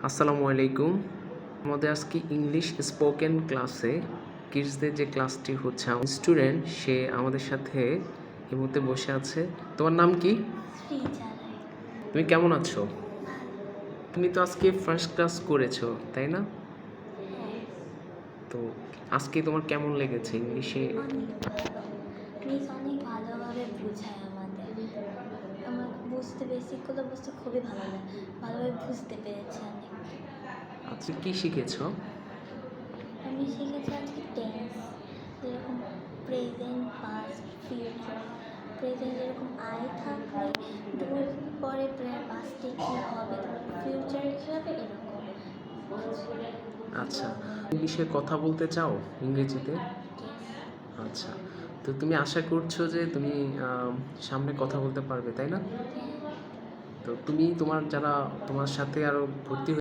আসসালামু আলাইকুম। আমাদের আজকে ইংলিশ স্পোকেন ক্লাসে কিডসদের যে ক্লাসটি হচ্ছে, আমার স্টুডেন্ট সে আমাদের সাথে এই মুহূর্তে বসে আছে। তোমার নাম কি? তুমি কেমন আছো? তুমি তো আজকে ফার্স্ট ক্লাস করেছো, তাই না? তো আজকে তোমার কেমন লেগেছে ইংলিশে? মিস অনেক ভালোভাবে বোঝায় আমাদের। আমার বেসিকগুলো বুঝতে খুবই ভালো লাগে, ভালোভাবে বুঝতে পেরেছি অনেক। আজকে কি শিখেছো? আমি শিখেছি আজকে টেন্স, যেরকম প্রেজেন্ট, পাস্ট, ফিউচার। প্রেজেন্ট যেরকম আই থাকলে ডুর পরে পাস্টে কী হবে, ফিউচারে কী হবে, এরকম। আচ্ছা, ইংলিশে কথা বলতে চাও ইংরেজিতে? আচ্ছা, তো তুমি আশা করছো যে তুমি সামনে কথা বলতে পারবে, তাই না? তো তুমি তোমার যারা তোমার সাথে আরও ভর্তি